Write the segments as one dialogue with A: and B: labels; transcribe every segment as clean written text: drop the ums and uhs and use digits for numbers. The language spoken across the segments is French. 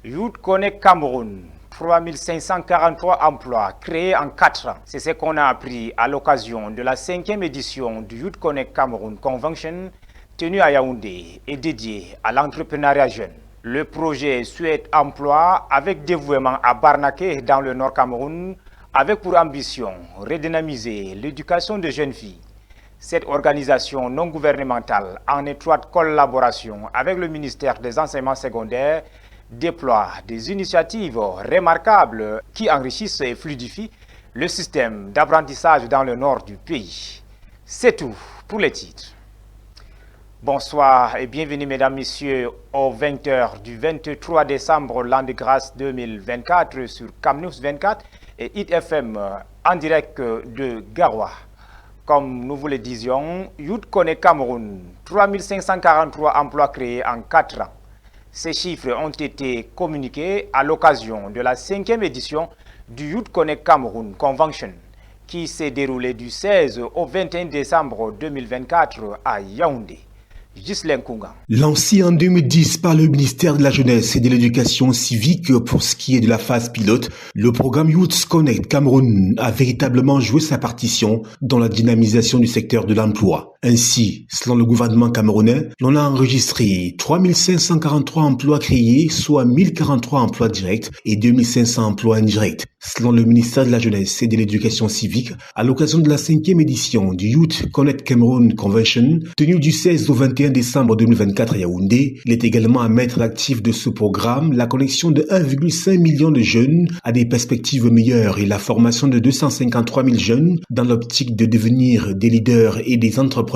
A: Youth Connect Cameroun, 3543 emplois créés en 4 ans. C'est ce qu'on a appris à l'occasion de la 5e édition du Youth Connect Cameroun Convention tenue à Yaoundé et dédiée à l'entrepreneuriat jeune. Le projet souhaite emploi avec dévouement à Barnaké dans le Nord Cameroun, avec pour ambition redynamiser l'éducation de jeunes filles. Cette organisation non gouvernementale, en étroite collaboration avec le ministère des Enseignements secondaires, déploie des initiatives remarquables qui enrichissent et fluidifient le système d'apprentissage dans le nord du pays. C'est tout pour les titres. Bonsoir et bienvenue mesdames, messieurs aux 20h du 23 décembre l'an de grâce 2024 sur Camnews 24 et Hit FM en direct de Garoua. Comme nous vous le disions, Youth Connect Cameroun, 3543 emplois créés en 4 ans. Ces chiffres ont été communiqués à l'occasion de la 5e édition du Youth Connect Cameroun Convention qui s'est déroulée du 16 au 21 décembre 2024 à Yaoundé.
B: Lancé en 2010 par le ministère de la Jeunesse et de l'Éducation civique pour ce qui est de la phase pilote, le programme Youth Connect Cameroun a véritablement joué sa partition dans la dynamisation du secteur de l'emploi. Ainsi, selon le gouvernement camerounais, l'on a enregistré 3543 emplois créés, soit 1043 emplois directs et 2500 emplois indirects. Selon le ministère de la Jeunesse et de l'Éducation civique, à l'occasion de la 5e édition du Youth Connect Cameroun Convention, tenue du 16 au 21 décembre 2024 à Yaoundé, il est également à mettre à l'actif de ce programme la connexion de 1,5 million de jeunes à des perspectives meilleures et la formation de 253 000 jeunes dans l'optique de devenir des leaders et des entrepreneurs.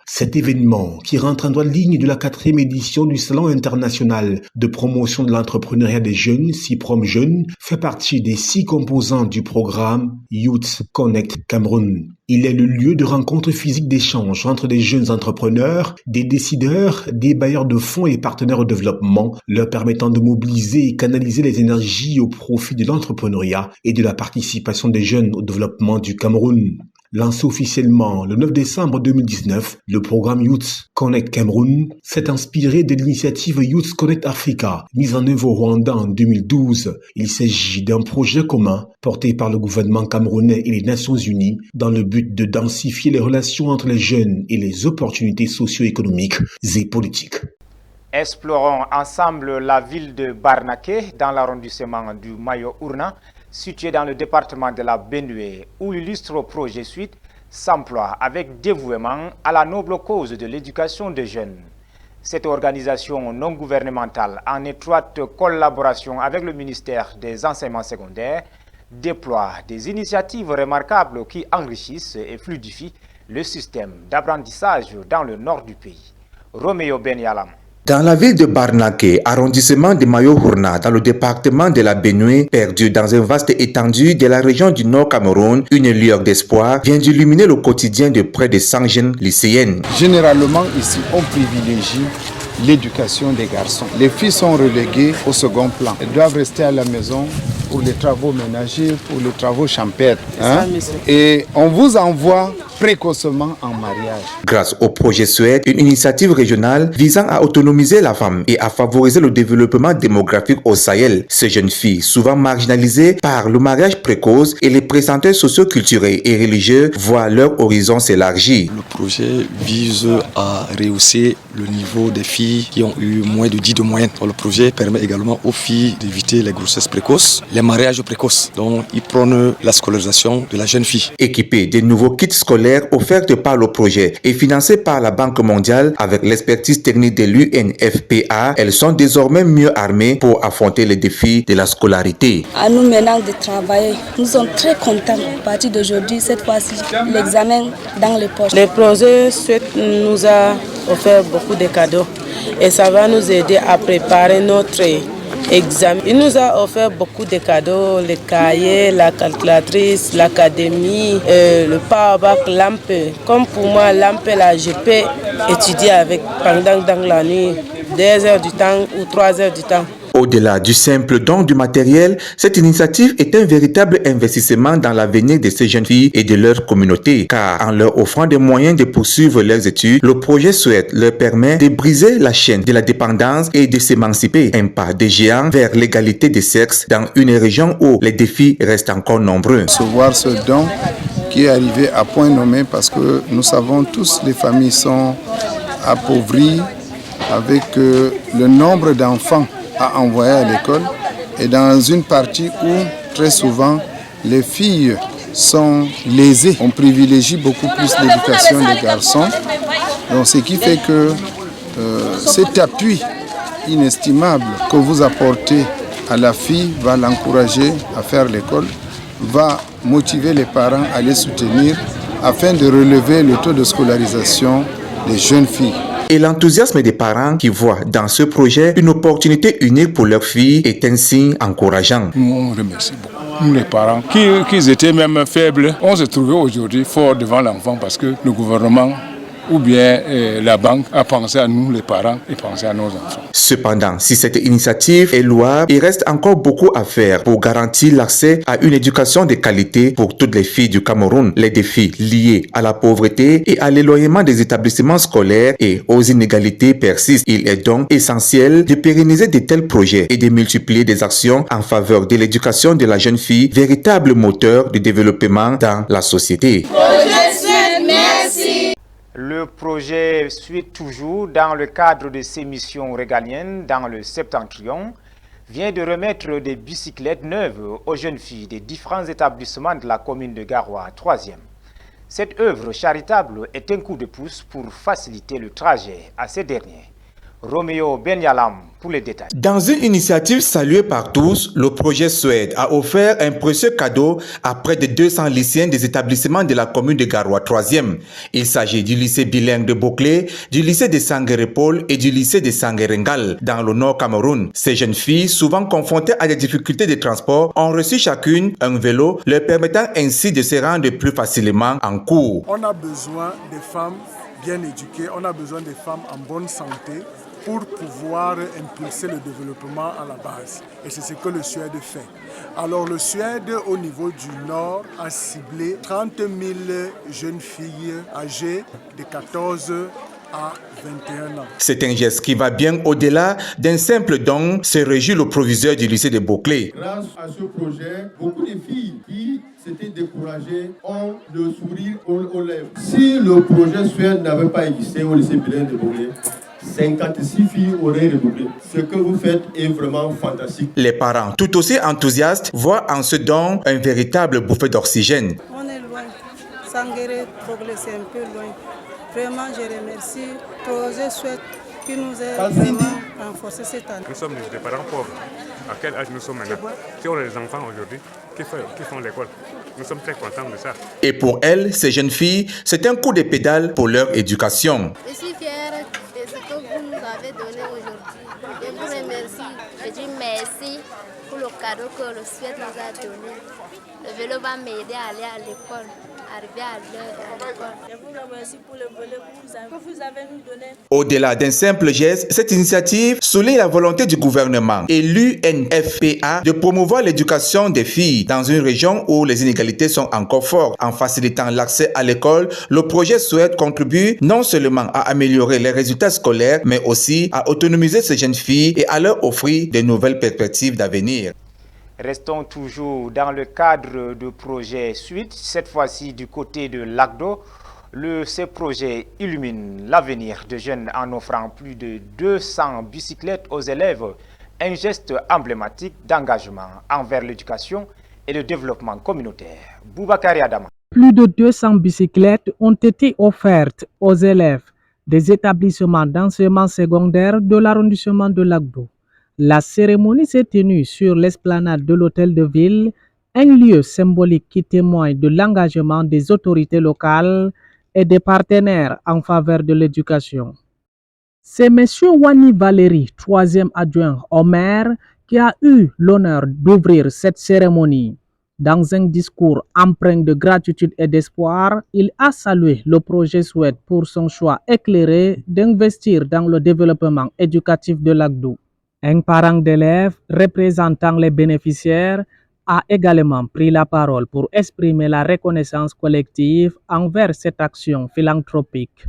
B: Cet événement, qui rentre en droite ligne de la 4e édition du Salon international de promotion de l'entrepreneuriat des jeunes, CIPROM Jeunes, fait partie des 6 composants du programme Youth Connect Cameroun. Il est le lieu de rencontre physique d'échange entre des jeunes entrepreneurs, des décideurs, des bailleurs de fonds et partenaires au développement, leur permettant de mobiliser et canaliser les énergies au profit de l'entrepreneuriat et de la participation des jeunes au développement du Cameroun. Lancé officiellement le 9 décembre 2019, le programme Youth Connect Cameroun s'est inspiré de l'initiative Youth Connect Africa, mise en œuvre au Rwanda en 2012. Il s'agit d'un projet commun porté par le gouvernement camerounais et les Nations Unies dans le but de densifier les relations entre les jeunes et les opportunités socio-économiques et politiques.
A: Explorons ensemble la ville de Barnaké dans l'arrondissement du Mayo-Ourna, situé dans le département de la Benue, où l'illustre projet Suite s'emploie avec dévouement à la noble cause de l'éducation des jeunes. Cette organisation non gouvernementale, en étroite collaboration avec le ministère des Enseignements secondaires, déploie des initiatives remarquables qui enrichissent et fluidifient le système d'apprentissage dans le nord du pays. Roméo Benyalam.
C: Dans la ville de Barnaké, arrondissement de Mayo-Ourna, dans le département de la Benue, perdu dans un vaste étendue de la région du Nord Cameroun, une lueur d'espoir vient d'illuminer le quotidien de près de 100 jeunes lycéennes.
D: Généralement, ici, on privilégie l'éducation des garçons. Les filles sont reléguées au second plan. Elles doivent rester à la maison pour les travaux ménagers, pour les travaux champêtres. Et on vous envoie précocement en mariage.
C: Grâce au projet SUED, une initiative régionale visant à autonomiser la femme et à favoriser le développement démographique au Sahel, ces jeunes filles, souvent marginalisées par le mariage précoce et les présenteurs socio-culturels et religieux, voient leur horizon s'élargir.
E: Le projet vise à rehausser le niveau des filles qui ont eu moins de 10 de moyenne. Le projet permet également aux filles d'éviter les grossesses précoces, les mariages précoces. Donc, il prône la scolarisation de la jeune fille.
C: Équipés des nouveaux kits scolaires offertes par le projet et financés par la Banque mondiale avec l'expertise technique de l'UNFPA, elles sont désormais mieux armées pour affronter les défis de la scolarité.
F: À nous maintenant de travailler, nous sommes très contents. À partir d'aujourd'hui, cette fois-ci, l'examen dans les poches.
G: Le projet nous a offert beaucoup de cadeaux et ça va nous aider à préparer notre examen. Il nous a offert beaucoup de cadeaux, les cahiers, la calculatrice, l'académie, le powerbank, lampe. Comme pour moi, lampe là, je peux étudier avec pendant dans la nuit 2 heures du temps ou 3 heures du temps.
C: Au-delà du simple don du matériel, cette initiative est un véritable investissement dans l'avenir de ces jeunes filles et de leur communauté, car en leur offrant des moyens de poursuivre leurs études, le projet Souhaite leur permet de briser la chaîne de la dépendance et de s'émanciper, un pas de géant vers l'égalité des sexes dans une région où les défis restent encore nombreux.
D: Recevoir ce don qui est arrivé à point nommé parce que nous savons tous les familles sont appauvries avec le nombre d'enfants à envoyer à l'école et dans une partie où très souvent les filles sont lésées. On privilégie beaucoup plus l'éducation des garçons. Donc ce qui fait que cet appui inestimable que vous apportez à la fille va l'encourager à faire l'école, va motiver les parents à les soutenir afin de relever le taux de scolarisation des jeunes filles.
C: Et l'enthousiasme des parents qui voient dans ce projet une opportunité unique pour leurs filles est un signe encourageant.
H: Nous, on remercie beaucoup. Nous, les parents, qui étaient même faibles, on se trouvait aujourd'hui fort devant l'enfant parce que le gouvernement ou bien la banque a pensé à nous, les parents, et pensé à nos enfants.
C: Cependant, si cette initiative est louable, il reste encore beaucoup à faire pour garantir l'accès à une éducation de qualité pour toutes les filles du Cameroun. Les défis liés à la pauvreté et à l'éloignement des établissements scolaires et aux inégalités persistent. Il est donc essentiel de pérenniser de tels projets et de multiplier des actions en faveur de l'éducation de la jeune fille, véritable moteur de développement dans la société.
A: Le projet suit toujours dans le cadre de ses missions régaliennes dans le Septentrion, vient de remettre des bicyclettes neuves aux jeunes filles des différents établissements de la commune de Garoua 3e. Cette œuvre charitable est un coup de pouce pour faciliter le trajet à ces derniers. Roméo Benyalam pour les détails.
C: Dans une initiative saluée par tous, le projet Souhaite a offert un précieux cadeau à près de 200 lycéens des établissements de la commune de Garoua 3e. Il s'agit du lycée bilingue de Boclé, du lycée de Sangerepol et du lycée de Sangerengal dans le nord Cameroun. Ces jeunes filles, souvent confrontées à des difficultés de transport, ont reçu chacune un vélo, leur permettant ainsi de se rendre plus facilement en cours.
I: On a besoin des femmes bien éduquées, on a besoin des femmes en bonne santé pour pouvoir impulser le développement à la base. Et c'est ce que le Suède fait. Alors le Suède, au niveau du Nord, a ciblé 30 000 jeunes filles âgées de 14 à 21 ans.
C: C'est un geste qui va bien au-delà d'un simple don, se réjouit le proviseur du lycée de Boclé.
J: Grâce à ce projet, beaucoup de filles qui s'étaient découragées ont le sourire aux lèvres. Si le projet Suède n'avait pas existé au lycée bilingue de Boclé, 56 filles auraient redoublé. Ce que vous faites est vraiment fantastique.
C: Les parents, tout aussi enthousiastes, voient en ce don un véritable bouffée d'oxygène.
K: On est loin. Sanguéré, progresser un peu loin. Vraiment, je remercie le projet Souhaite qui nous a vraiment renforcé cette année.
L: Nous sommes des parents pauvres. À quel âge nous sommes maintenant? Si on a des enfants aujourd'hui qui font l'école, nous sommes très contents de ça.
C: Et pour elles, ces jeunes filles, c'est un coup de pédale pour leur éducation.
M: Je suis fière de ce que vous nous avez donné aujourd'hui. Je vous remercie. Je dis merci pour le cadeau que le Suède nous a donné. Le vélo va m'aider à aller à l'école, arriver à l'école.
K: Je vous remercie pour le vélo que vous avez nous donné.
C: Au-delà d'un simple geste, cette initiative souligne la volonté du gouvernement et l'UNFPA de promouvoir l'éducation des filles dans une région où les inégalités sont encore fortes. En facilitant l'accès à l'école, le projet Souhaite contribue non seulement à améliorer les résultats scolaires, mais aussi à autonomiser ces jeunes filles et à leur offrir de nouvelles perspectives d'avenir.
A: Restons toujours dans le cadre du projet Suite, cette fois-ci du côté de l'ACDO. Ce projet illumine l'avenir de jeunes en offrant plus de 200 bicyclettes aux élèves, un geste emblématique d'engagement envers l'éducation et le développement communautaire. Boubacar Adama.
N: Plus de 200 bicyclettes ont été offertes aux élèves des établissements d'enseignement secondaire de l'arrondissement de l'ACDO. La cérémonie s'est tenue sur l'esplanade de l'hôtel de ville, un lieu symbolique qui témoigne de l'engagement des autorités locales et des partenaires en faveur de l'éducation. C'est M. Wani Valéry, 3e adjoint au maire, qui a eu l'honneur d'ouvrir cette cérémonie. Dans un discours empreint de gratitude et d'espoir, il a salué le projet Souhaite pour son choix éclairé d'investir dans le développement éducatif de l'ACDO. Un parent d'élève représentant les bénéficiaires a également pris la parole pour exprimer la reconnaissance collective envers cette action philanthropique.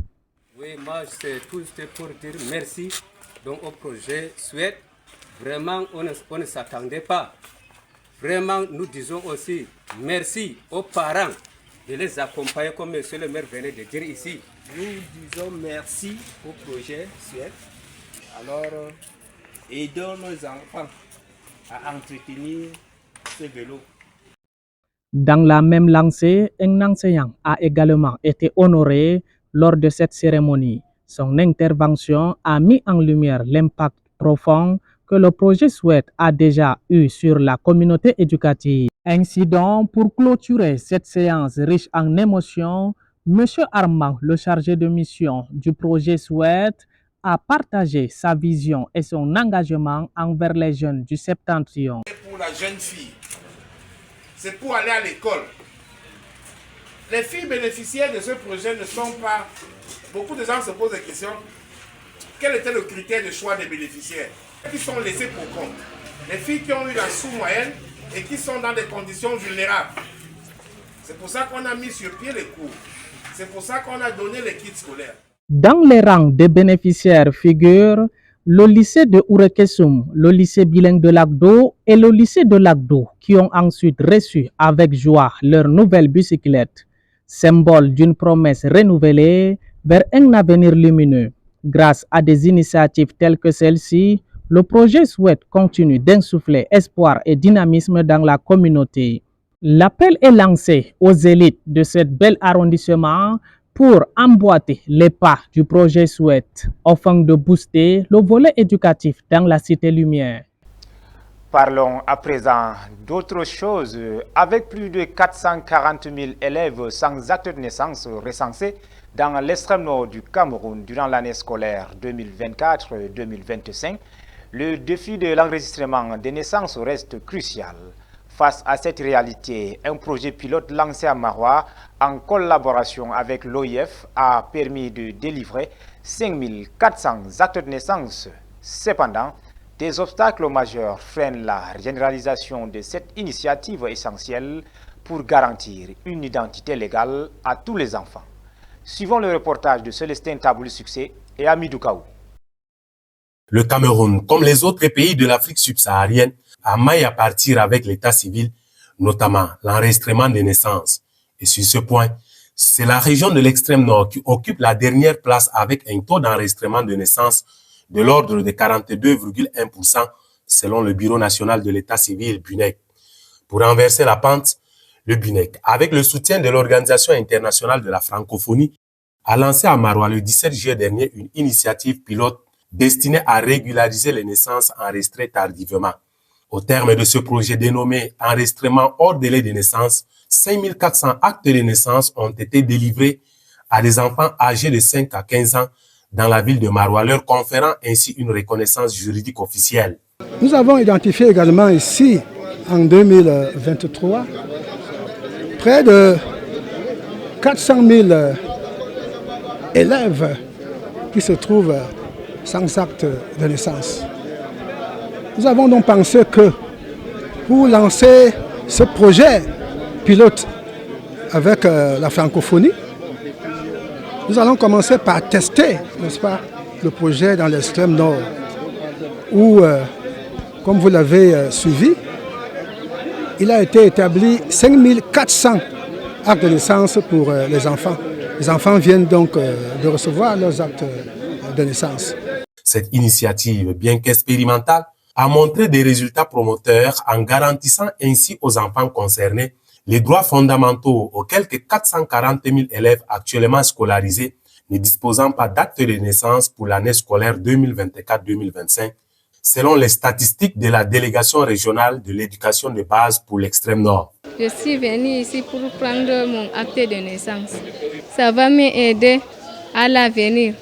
O: Oui, moi, c'était pour dire merci donc, au projet SUED. Vraiment, on ne s'attendait pas. Vraiment, nous disons aussi merci aux parents de les accompagner, comme M. le maire venait de dire ici. Nous disons merci au projet SUED. Alors, aidons nos enfants à entretenir ce vélo.
N: Dans la même lancée, un enseignant a également été honoré lors de cette cérémonie. Son intervention a mis en lumière l'impact profond que le projet SUED a déjà eu sur la communauté éducative. Ainsi donc, pour clôturer cette séance riche en émotions, M. Armand, le chargé de mission du projet SUED, a partagé sa vision et son engagement envers les jeunes du Septentrion.
P: Pour la jeune fille, c'est pour aller à l'école. Les filles bénéficiaires de ce projet ne sont pas... Beaucoup de gens se posent la question, quel était le critère de choix des bénéficiaires? Qui sont laissés pour compte. Les filles qui ont eu la sous-moyenne et qui sont dans des conditions vulnérables. C'est pour ça qu'on a mis sur pied les cours. C'est pour ça qu'on a donné les kits scolaires.
N: Dans les rangs des bénéficiaires figurent le lycée de Ourekesum, le lycée bilingue de Lagdo et le lycée de Lagdo qui ont ensuite reçu avec joie leur nouvelle bicyclette, symbole d'une promesse renouvelée vers un avenir lumineux. Grâce à des initiatives telles que celle-ci, le projet SUED continue d'insuffler espoir et dynamisme dans la communauté. L'appel est lancé aux élites de ce bel arrondissement pour emboîter les pas du projet SUED, afin de booster le volet éducatif dans la Cité Lumière.
A: Parlons à présent d'autres choses. Avec plus de 440 000 élèves sans acte de naissance recensés dans l'extrême nord du Cameroun durant l'année scolaire 2024-2025, le défi de l'enregistrement des naissances reste crucial. Face à cette réalité, un projet pilote lancé à Maroua en collaboration avec l'OIF a permis de délivrer 5400 actes de naissance. Cependant, des obstacles majeurs freinent la généralisation de cette initiative essentielle pour garantir une identité légale à tous les enfants. Suivons le reportage de Célestin Taboul Succès et Amidou Kaou.
Q: Le Cameroun, comme les autres pays de l'Afrique subsaharienne, a maille à partir avec l'état civil, notamment l'enregistrement des naissances. Et sur ce point, c'est la région de l'extrême nord qui occupe la dernière place avec un taux d'enregistrement de naissance de l'ordre de 42,1% selon le Bureau national de l'état civil BUNEC. Pour renverser la pente, le BUNEC, avec le soutien de l'Organisation internationale de la francophonie, a lancé à Maroua le 17 juillet dernier une initiative pilote destinée à régulariser les naissances enregistrées tardivement. Au terme de ce projet dénommé « Enregistrement hors délai de naissance », 5400 actes de naissance ont été délivrés à des enfants âgés de 5 à 15 ans dans la ville de Maroua, leur conférant ainsi une reconnaissance juridique officielle.
R: Nous avons identifié également ici, en 2023, près de 400 000 élèves qui se trouvent sans acte de naissance. Nous avons donc pensé que pour lancer ce projet pilote avec la francophonie, nous allons commencer par tester, n'est-ce pas, le projet dans l'extrême nord, où, comme vous l'avez suivi, il a été établi 5400 actes de naissance pour les enfants. Les enfants viennent donc de recevoir leurs actes de naissance.
Q: Cette initiative, bien qu'expérimentale, a montré des résultats promoteurs en garantissant ainsi aux enfants concernés les droits fondamentaux auxquels que 440 000 élèves actuellement scolarisés ne disposant pas d'acte de naissance pour l'année scolaire 2024-2025, selon les statistiques de la délégation régionale de l'éducation de base pour l'extrême nord.
S: Je suis venue ici pour prendre mon acte de naissance. Ça va m'aider à l'avenir.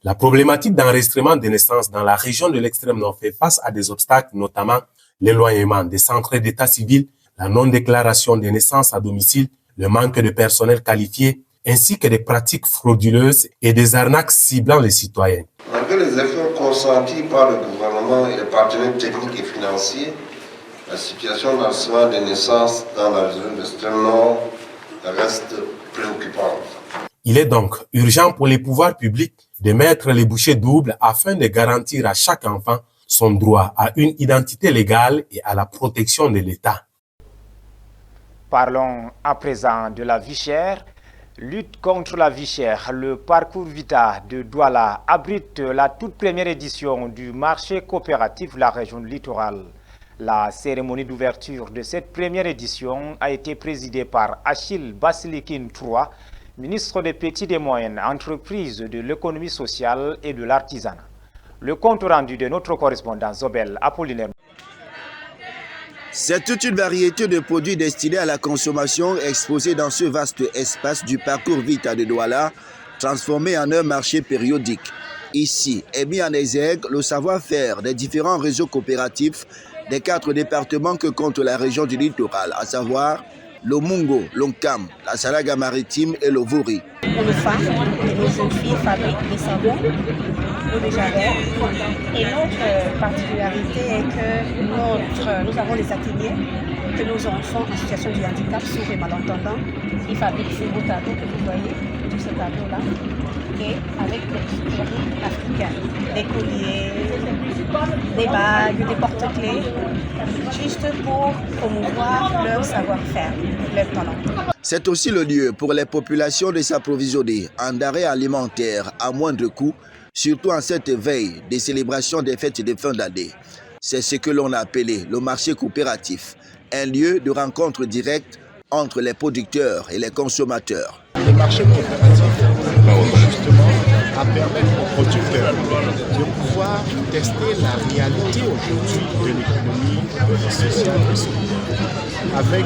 Q: La problématique d'enregistrement des naissances dans la région de l'extrême nord fait face à des obstacles, notamment l'éloignement des centres d'état civil, la non-déclaration des naissances à domicile, le manque de personnel qualifié, ainsi que des pratiques frauduleuses et des arnaques ciblant les citoyens.
T: Malgré les efforts consentis par le gouvernement gouvernement et les partenaires techniques et financiers, la situation d'enregistrement des naissances dans la région de l'extrême nord reste préoccupante.
Q: Il est donc urgent pour les pouvoirs publics de mettre les bouchées doubles afin de garantir à chaque enfant son droit à une identité légale et à la protection de l'État.
A: Parlons à présent de la vie chère. Lutte contre la vie chère, le parcours Vita de Douala abrite la toute première édition du marché coopératif de la région littorale. La cérémonie d'ouverture de cette première édition a été présidée par Achille Basilikine III, ministre des Petites et Moyennes Entreprises, de l'économie sociale et de l'artisanat. Le compte rendu de notre correspondant Zobel Apollinaire.
U: C'est toute une variété de produits destinés à la consommation exposés dans ce vaste espace du parcours Vita de Douala, transformé en un marché périodique. Ici est mis en exergue le savoir-faire des différents réseaux coopératifs des 4 départements que compte la région du littoral, à savoir le Mungo, l'Onkam, la Salaga maritime et le Vouri.
V: Pour les femmes et les jeunes filles fabriquent des savons, l'eau de javel. Et l'autre particularité est que nous avons des ateliers que nos enfants en situation de handicap, sourds et malentendants, ils fabriquent ces beaux tableaux que vous voyez, tous ces tableaux-là, et avec des produits africains, des colliers, des bagues, des porte-clés, juste pour promouvoir leur savoir-faire, leur talent.
U: C'est aussi le lieu pour les populations de s'approvisionner en denrées alimentaires à moindre coût, surtout en cette veille des célébrations des fêtes de fin d'année. C'est ce que l'on a appelé le marché coopératif, un lieu de rencontre directe entre les producteurs et les consommateurs.
W: Le marché coopératif justement à permettre aux producteurs de pouvoir tester la réalité aujourd'hui de l'économie sociale et solidaire, avec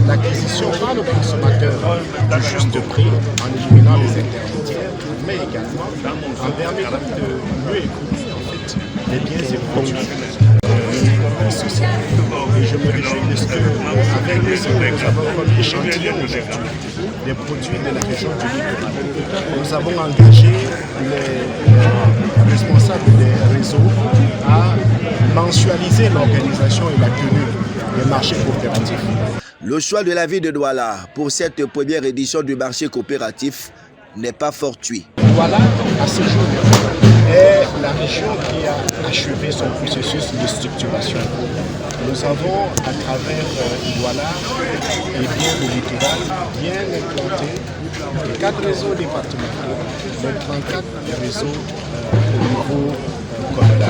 W: l'acquisition par le consommateur du juste prix en éliminant les intermédiaires, mais également en permettant de mieux écouter en fait les biens et produits sociaux. Et je me réjouis parce qu'avec nous avons comme échantillon aujourd'hui des produits de la région du littoral. Nous avons engagé les responsables des réseaux à mensualiser l'organisation et la tenue des marchés coopératifs.
U: Le choix de la ville de Douala pour cette première édition du marché coopératif n'est pas fortuit.
W: Douala, à ce jour, est la région qui a achevé son processus de structuration. Nous avons, à travers Douala et bien le littoral, bien implanté les 4 réseaux départementaux, les 34 réseaux au niveau communal.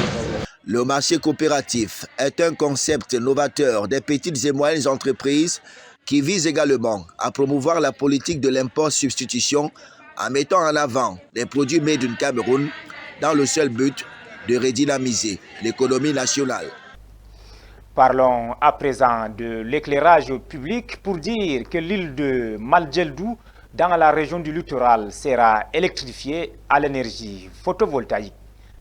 U: Le marché coopératif est un concept novateur des petites et moyennes entreprises qui vise également à promouvoir la politique de l'import-substitution en mettant en avant les produits made in Cameroun dans le seul but de redynamiser l'économie nationale.
A: Parlons à présent de l'éclairage public pour dire que l'île de Maljeldou, dans la région du littoral, sera électrifiée à l'énergie photovoltaïque.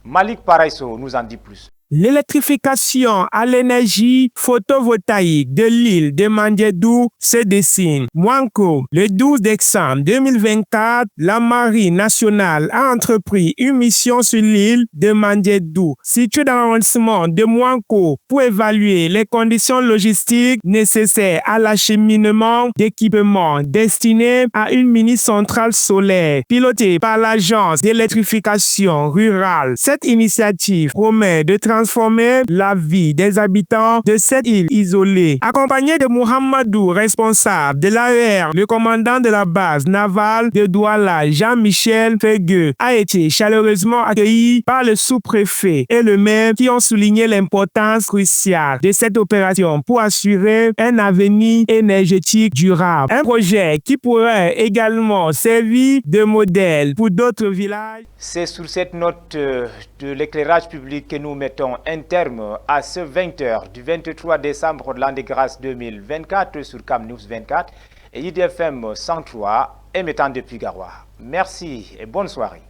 A: Malik Paraiso nous en dit plus.
X: L'électrification à l'énergie photovoltaïque de l'île de Mandjedou se dessine. Mouanko, le 12 décembre 2024, la Marine nationale a entrepris une mission sur l'île de Mandjedou, située dans l'arrondissement de Mouanko, pour évaluer les conditions logistiques nécessaires à l'acheminement d'équipements destinés à une mini-centrale solaire pilotée par l'Agence d'électrification rurale. Cette initiative promet de transformer la vie des habitants de cette île isolée. Accompagné de Mohamedou, responsable de l'AER, le commandant de la base navale de Douala, Jean-Michel Fegueux, a été chaleureusement accueilli par le sous-préfet et le maire qui ont souligné l'importance cruciale de cette opération pour assurer un avenir énergétique durable. Un projet qui pourrait également servir de modèle pour d'autres villages.
A: C'est sur cette note de l'éclairage public que nous mettons un terme à ce 20h du 23 décembre de l'an de grâce 2024 sur Cam News 24 et IDFM 103 émettant depuis Garoua. Merci et bonne soirée.